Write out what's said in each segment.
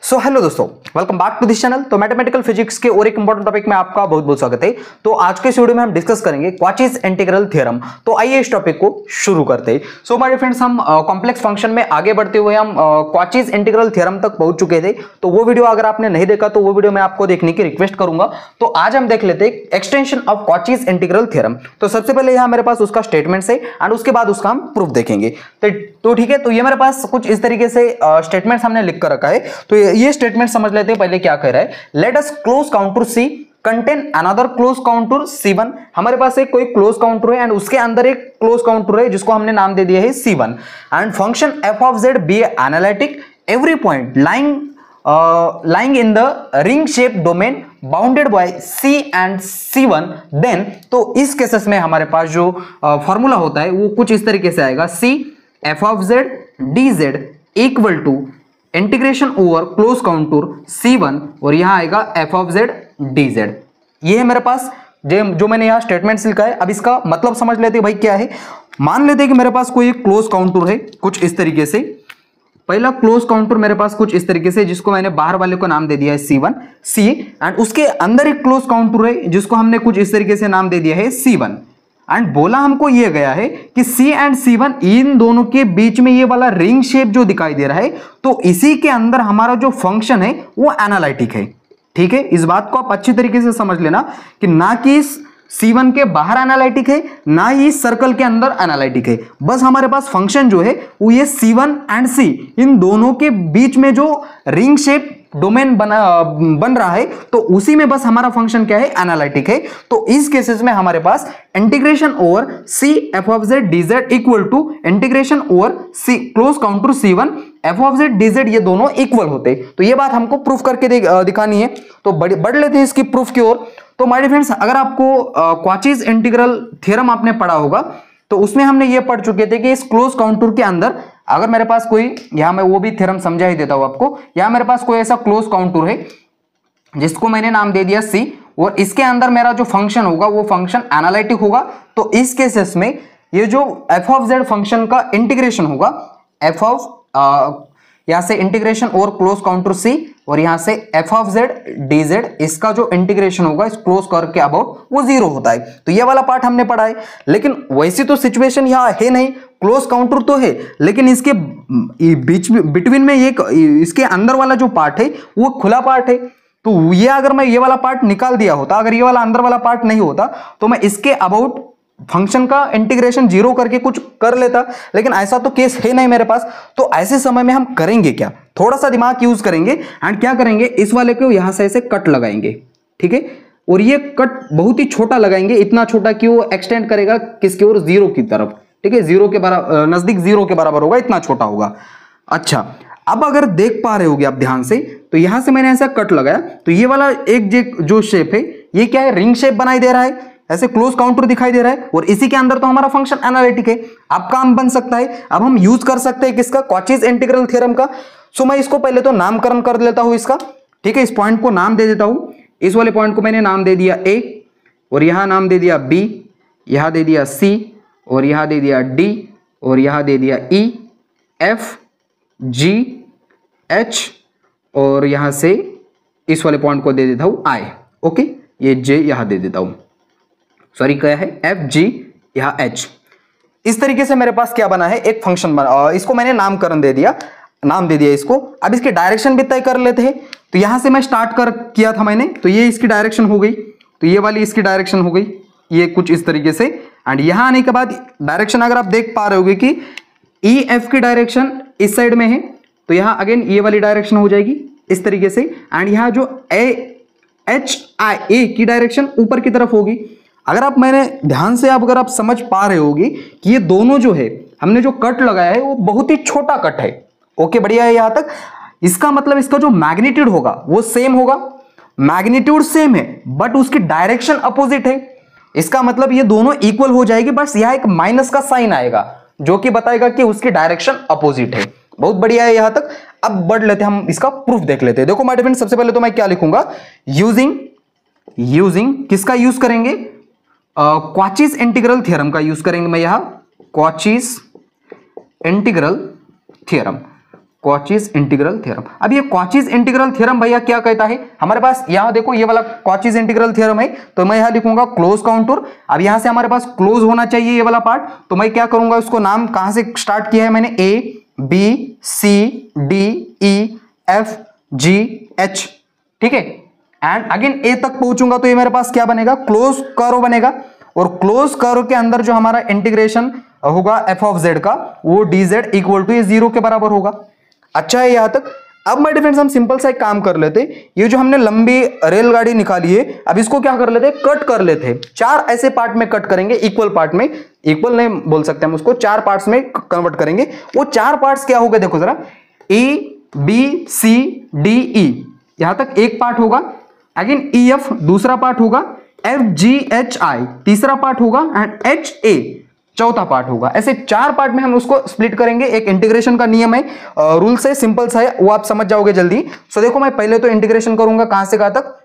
सो hello दोस्तों, welcome back to this channel. तो mathematical physics के और एक इंपॉर्टेंट टॉपिक में आपका बहुत बहुत स्वागत है। तो आज के इस वीडियो में हम डिस्कस करेंगे क्वाचीज इंटीग्रल थ्योरम। तो आइए इस टॉपिक को शुरू करते हैं। सो माय फ्रेंड्स, हम कॉम्प्लेक्स फंक्शन में आगे बढ़ते हुए हम क्वाचीज इंटीग्रल थ्योरम तक पहुंच चुके थे। तो वो वीडियो अगर आपने नहीं देखा तो वो वीडियो मैं आपको देखने की रिक्वेस्ट करूंगा। तो आज हम देख लेते हैं extension of Cauchy's integral theorem. तो सबसे पहले यहाँ मेरे पास उसका स्टेटमेंट है एंड उसके बाद उसका हम प्रूफ देखेंगे। तो ठीक है, तो ये मेरे पास कुछ इस तरीके से स्टेटमेंट्स हमने लिख कर रखा है। तो ये स्टेटमेंट समझ लेते हैं पहले क्या कह रहा है। Let us close counter C contain another close counter C1। हमारे पास एक कोई क्लोज काउंटर है एंड उसके अंदर एक क्लोज काउंटर है जिसको हमने नाम दे दिया है C1 and function f of z B analytic every point lying in the ring shaped domain bounded by C and C1। Then तो इस केसेस में हमारे पास जो फॉर्मूला होता है वो कुछ इस तरीके से आएगा। C f of z dz equal to integration over closed counter C1 और यहां आएगा f of z dz। ये है मेरे पास जो मैंने यहां स्टेटमेंट्स लिखा है। अब इसका मतलब समझ लेते हैं भाई क्या है। मान लेते हैं कि मेरे पास कोई एक क्लोज काउंटर है कुछ इस तरीके से। पहला क्लोज काउंटर मेरे पास कुछ इस तरीके से जिसको मैंने बाहर वाले को नाम दे दिया है C1 C एंड उसके अंदर एक क्लोज काउंटर है जिसको हमने कुछ इस तरीके से नाम दे दिया है C1 एंड बोला हमको ये गया है कि C एंड C1 इन दोनों के बीच में ये वाला रिंग शेप जो दिखाई दे रहा है तो इसी के अंदर हमारा जो फंक्शन है वो एनालिटिक है। ठीक है, इस बात को आप अच्छी तरीके से समझ लेना कि ना कि C1 के बाहर एनालिटिक है ना ही सर्कल के अंदर एनालिटिक है। बस हमारे पास फंक्शन जो है वो ये C1 एंड C इन दोनों के बीच में जो रिंग शेप डोमेन बन रहा है तो उसी में बस हमारा फंक्शन क्या है, एनालिटिक है। तो इस केसेस में हमारे पास integration over C f of z dz equal to integration over C close counter C1 f of z dz ये दोनों इक्वल होते। तो ये बात हमको प्रूफ करके दिखानी है। तो बढ़ लेते हैं इसकी प्रूफ की ओर। तो माय डियर फ्रेंड्स, अगर आपको क्वाचीज इंटीग्रल थ्योरम आपने पढ़ा होगा तो उसमें हमने ये पढ़ चुके थे कि इस क्लोज काउंटर के अंदर अगर मेरे पास कोई, यहां मैं वो भी थ्योरम समझा ही देता हूं आपको। यहां मेरे पास कोई ऐसा क्लोज काउंटर है जिसको मैंने नाम दे दिया C और इसके अंदर मेरा जो फंक्शन होगा वो फंक्शन एनालिटिक होगा। तो इस केसेस में ये जो f ऑफ z फंक्शन का इंटीग्रेशन होगा, f ऑफ यहां से इंटीग्रेशन और क्लोज काउंटर C और यहां से f ऑफ z dz इसका जो इंटीग्रेशन होगा इस क्लोज करके अबाउट वो 0 होता है। तो ये वाला पार्ट हमने पढ़ा है। लेकिन वैसी तो सिचुएशन यहां है नहीं, क्लोज काउंटर तो है लेकिन इसके बीच बिटवीन में इसके अंदर वाला जो पार्ट है वो खुला पार्ट है। तो ये अगर मैं ये वाला पार्ट निकाल दिया होता, अगर ये वाला अंदर वाला पार्ट नहीं होता तो मैं इसके अबाउट फंक्शन का इंटीग्रेशन 0 करके कुछ कर लेता, लेकिन ऐसा तो केस है नहीं मेरे पास। तो ऐसे समय में हम करेंगे क्या, थोड़ा सा दिमाग यूज करेंगे एंड क्या करेंगे, इस वाले को यहां से ऐसे कट लगाएंगे। ठीक है, और ये कट बहुत ही छोटा लगाएंगे, इतना छोटा कि वो एक्सटेंड करेगा किसकी ओर, 0 की तरफ। ठीक है, 0 के बराबर, नजदीक 0 के बराबर होगा, इतना छोटा होगा। अच्छा, अब अगर देख पा रहे होगे आप ध्यान से, तो यहां से मैंने ऐसा कट लगाया तो ये वाला एक जो शेप है ये क्या है, रिंग शेप बनाई दे रहा है, ऐसे क्लोज काउंटर दिखाई दे रहा है और इसी के अंदर तो हमारा फंक्शन एनालिटिक है। अब काम बन सकता है, अब हम यूज कर सकते हैं किसका, क्वाचीज इंटीग्रल थ्योरम का। सो मैं इसको पहले तो नामकरण कर लेता हूं इसका। ठीक है, इस पॉइंट को नाम दे देता हूं। इस वाले पॉइंट को मैंने नाम दे दिया A और यहां नाम दे दिया B, यहां दे दिया C और यहां दे दिया D और यहां दे दिया E F G H और यहां से इस वाले पॉइंट को दे देता हूं I। ओके, ये J यहां दे देता हूं, सॉरी क्या है, F G यहां H। इस तरीके से मेरे पास क्या बना है, एक फंक्शन बना, इसको मैंने नाम दे दिया इसको। अब इसकी डायरेक्शन भी तय कर लेते हैं। तो यहां से मैं स्टार्ट किया था मैंने, तो ये इसकी डायरेक्शन हो गई, तो ये वाली इसकी डायरेक्शन हो गई, ये कुछ इस तरीके से। एंड यहां आने के बाद डायरेक्शन अगर आप देख पा रहे होगे कि E F की डायरेक्शन इस साइड में है, तो यहां अगेन ये वाली डायरेक्शन हो जाएगी इस तरीके से। एंड यहां जो H I A की डायरेक्शन ऊपर की तरफ होगी। अगर आप मैंने ध्यान से अगर आप समझ पा रहे होगे कि ये दोनों जो है हमने जो कट लगाया है वो बहुत ही छोटा कट है। ओके, बढ़िया है यहां तक। इसका मतलब इसका जो मैग्नीट्यूड होगा वो सेम होगा, मैग्नीट्यूड सेम है बट उसकी डायरेक्शन अपोजिट है। इसका मतलब ये दोनों इक्वल हो जाएगी, बस यहां एक माइनस का साइन आएगा जो कि बताएगा कि उसकी डायरेक्शन अपोजिट है। बहुत बढ़िया है यहां तक। अब बढ़ लेते हैं, हम इसका प्रूफ देख लेते हैं। देखो माय डियर फ्रेंड्स, सबसे पहले तो मैं क्या लिखूंगा, यूजिंग किसका यूज करेंगे, क्वाचीज इंटीग्रल थ्योरम का यूज करेंगे। मैं यहां Cauchy's integral theorem, Cauchy's integral theorem. अब ये कॉचीज इंटीग्रल थ्योरम भैया क्या कहता है, हमारे पास यहां देखो ये वाला कॉचीज इंटीग्रल थ्योरम है, तो मैं यहां लिखूंगा क्लोज काउंटर। अब यहां से हमारे पास क्लोज होना चाहिए ये वाला पार्ट, तो मैं क्या करूंगा, उसको नाम कहां से स्टार्ट किया है मैंने, A B C D E F G H, ठीक है, एंड अगेन ए तक पहुंचूंगा तो ये मेरे पास क्या बनेगा, क्लोज कर्व बनेगा। और क्लोज कर्व के अंदर जो हमारा इंटीग्रेशन होगा एफ ऑफ जेड का, वो डी जेड इक्वल टू ये 0 के बराबर होगा। अच्छा है यहां तक। अब माय डिफरेंस हम सिंपल सा एक काम कर लेते, ये जो हमने लंबी रेलगाड़ी निकाली है, अब इसको क्या कर लेते, कट कर लेते। 4 ऐसे पार्ट में कट करेंगे, इक्वल पार्ट में, इक्वल नहीं बोल सकते हम उसको, 4 पार्ट्स में कन्वर्ट करेंगे। वो 4 पार्ट्स क्या हो गए देखो जरा, ए बी सी डी ई, यहां तक एक पार्ट होगा, अगेन ई एफ दूसरा पार्ट होगा, एफ जी एच आई तीसरा पार्ट होगा, एंड एच ए चौथा पार्ट होगा। ऐसे 4 पार्ट में हम उसको स्प्लिट करेंगे। एक इंटीग्रेशन का नियम है, रूल से सिंपल सा है, वो आप समझ जाओगे जल्दी। सो देखो मैं पहले तो इंटीग्रेशन करूंगा कहां से कहां तक,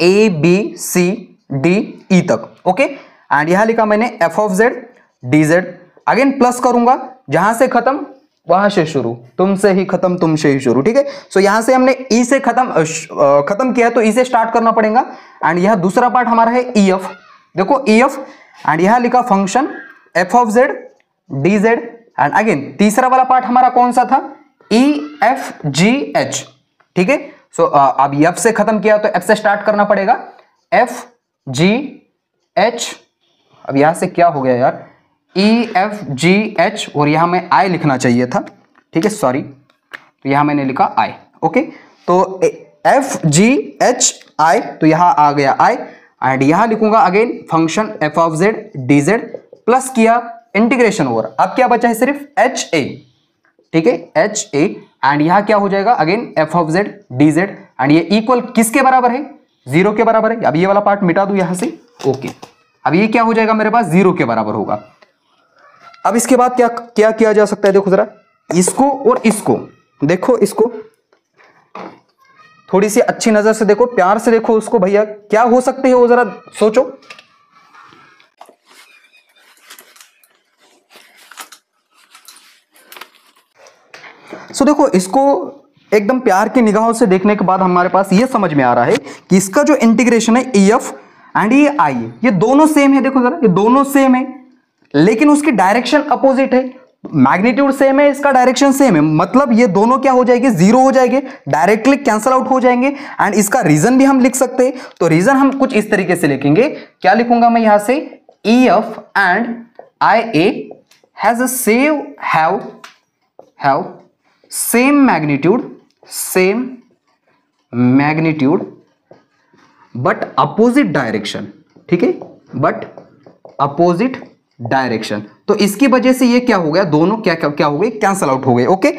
ए बी सी डी ई तक, ओके, एंड यहां लिखा मैंने f of z d Z, again plus करूंगा, जहां से खत्म वहां से शुरू, तुमसे ही खत्म तुमसे ही शुरू, ठीक है। सो यहां से हमने ई से खत्म किया, तो ई से स्टार्ट करना पड़ेगा, एंड यह दूसरा पार्ट हमारा है ई एफ, देखो ई एफ, एंड यहां लिखा function f of z d Z, and again तीसरा वाला पार्ट हमारा कौन सा था, ई एफ जी एच, ठीक है। सो अब एफ से खत्म किया तो एफ से स्टार्ट करना पड़ेगा, एफ जी एच, अब यहां से क्या हो गया यार, ई एफ जी एच, और यहां में आई लिखना चाहिए था, ठीक है, सॉरी, तो यहां मैंने लिखा आई, ओके। तो एफ जी एच आई, तो यहां आ गया आई, एंड यहां लिखूंगा again function f of z d z, plus किया इंटीग्रेशन ओवर, अब क्या बचा है सिर्फ एच ए, ठीक है, एच ए, एंड यहां क्या हो जाएगा again F of z d Z, and ये इक्वल किसके बराबर है, 0 के बराबर है। अब ये वाला पार्ट मिटा दूं यहां से, ओके, अब ये क्या हो जाएगा मेरे पास 0 के बराबर होगा। अब इसके बाद क्या क्या किया जा सकता है, देखो जरा, इसको और इसको देखो, इसको थोड़ी सी अच्छी नजर से देखो, प्यार से देखो उसको भैया, क्या हो सकते हैं वो जरा सोचो। सो देखो, इसको एकदम प्यार की निगाहों से देखने के बाद हमारे पास ये समझ में आ रहा है कि इसका जो इंटीग्रेशन है ई एफ एंड ये आई, ये दोनों सेम है, देखो जरा, ये दोनों सेम है, लेकिन उसकी डायरेक्शन अपोजिट है। मैग्नीट्यूड सेम है, इसका डायरेक्शन सेम है, मतलब ये दोनों क्या हो जाएंगे, 0 हो जाएंगे, डायरेक्टली कैंसल आउट हो जाएंगे। एंड इसका रीजन भी हम लिख सकते हैं, तो रीजन हम कुछ इस तरीके से लिखेंगे, क्या लिखूंगा मैं यहां से, E F and I A has a have same magnitude but opposite direction, ठीक है, बट अपोजिट डायरेक्शन। तो इसकी वजह से ये क्या हो गया, दोनों क्या हो गए, कैंसल आउट हो गए, ओके।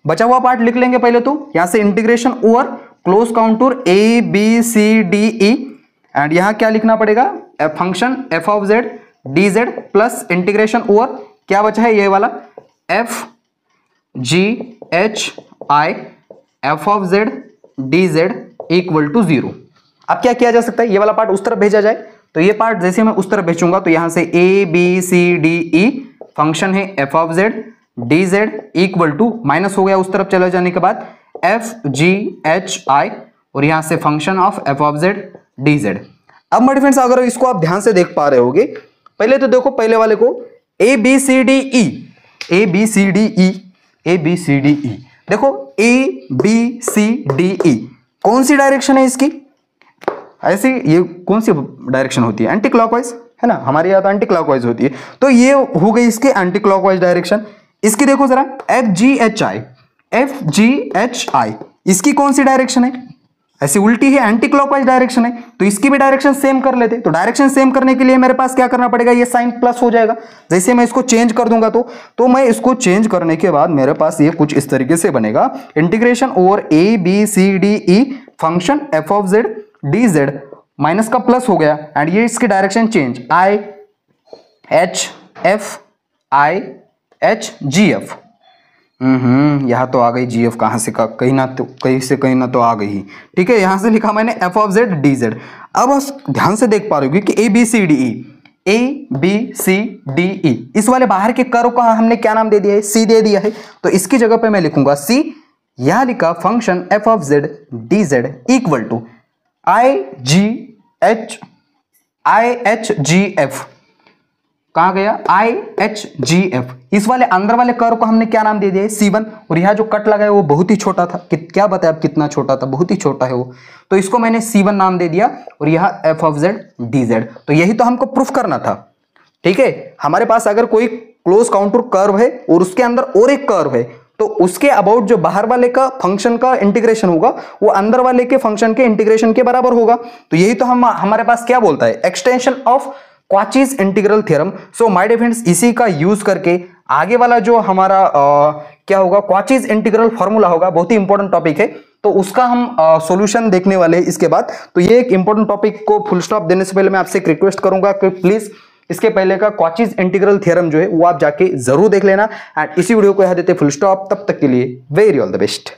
बचा हुआ पार्ट लिख लेंगे पहले, तो यहां से integration over closed contour A B C D E, and यहां क्या लिखना पड़ेगा, function f of z d z plus integration over क्या बचा है, ये वाला F G H I f of z d z equal to 0। अब क्या किया जा सकता है, ये वाला पार्ट उस तरफ भेजा जाए, तो ये पार्ट जैसे मैं उस तरफ भेजूंगा, तो यहां से A B C D E function है f of z d z equal to, minus हो गया उस तरफ चले जाने के बाद, एफ जी एच आई, और यहां से function of F of z d z. अब मेरे फ्रेंड्स, अगर इसको आप ध्यान से देख पा रहे होगे, पहले तो देखो पहले वाले को A B C D E, A B C D E, A B C D E, देखो ए बी सी डी ई कौन सी डायरेक्शन है इसकी, ऐसी ये कौन सी डायरेक्शन होती है, एंटी क्लॉकवाइज है ना, हमारे यहाँ तो एंटी क्लॉकवाइज होती है, तो ये हो गई इसकी एंटी क्लॉकवाइज डायरेक्शन। इसकी देखो जरा F G H I, F G H आई, इसकी कौन सी डायरेक्शन है, ऐसी उल्टी है, एंटी क्लॉकवाइज डायरेक्शन है, तो इसकी भी डायरेक्शन सेम कर लेते। तो डायरेक्शन सेम करने के लिए मेरे पास क्या करना पड़ेगा, ये साइन प्लस हो जाएगा। जैसे मैं इसको चेंज कर दूंगा, तो मैं इसको चेंज करने के बाद मेरे पास ये कुछ इस तरीके से बनेगा, integration over A B C D E function f of z d z, minus का प्लस हो गया, एंड ये इसकी direction change, I H F I H G F, यहां तो आ गई जी एफ, कहां से कहीं ना तो कहीं ना तो आ गई, ठीक है। यहां से लिखा मैंने f of z d z. अब ध्यान से देख पा रहे हो कि A B C D E, ABCDE, इस वाले बाहर के कर्व का हमने क्या नाम दे दिया है, C दे दिया है। तो इसकी जगह पे मैं लिखूंगा C, यहां लिखा function f of z dz equal to IHGF, कहां गया IHGF। इस वाले अंदर वाले कर्व को हमने क्या नाम दे दिया है, C1, और यहां जो कट लगा है वो बहुत ही छोटा था, क्या बताया आप कितना छोटा था, बहुत ही छोटा है वो, तो इसको मैंने C1 नाम दे दिया, और यहां f ऑफ z dz। तो यही तो हमको प्रूफ करना था, ठीक है। हमारे पास अगर कोई क्लोज काउंटर कर्व है और उसके अंदर और एक कर्व है, तो उसके अबाउट जो बाहर वाले का फंक्शन का इंटीग्रेशन होगा वो अंदर वाले के फंक्शन के इंटीग्रेशन के बराबर होगा। तो यही तो हमारे पास क्या बोलता है, extension of Cauchy's integral theorem. So my dear friends, इसी का यूज करके आगे वाला जो हमारा क्या होगा, क्वाचीज इंटीग्रल फॉर्मूला होगा, बहुत ही इंपॉर्टेंट टॉपिक है, तो उसका हम सॉल्यूशन देखने वाले हैं इसके बाद। तो ये एक इंपॉर्टेंट टॉपिक को फुल स्टॉप देने से पहले मैं आपसे एक रिक्वेस्ट करूंगा कि प्लीज इसके पहले का क्वाचीज इंटीग्रल थ्योरम जो है वो आप जाके जरूर देख लेना। एंड इसी वीडियो को यहां देते फुल स्टॉप, तब तक के लिए वेरी ऑल द बेस्ट।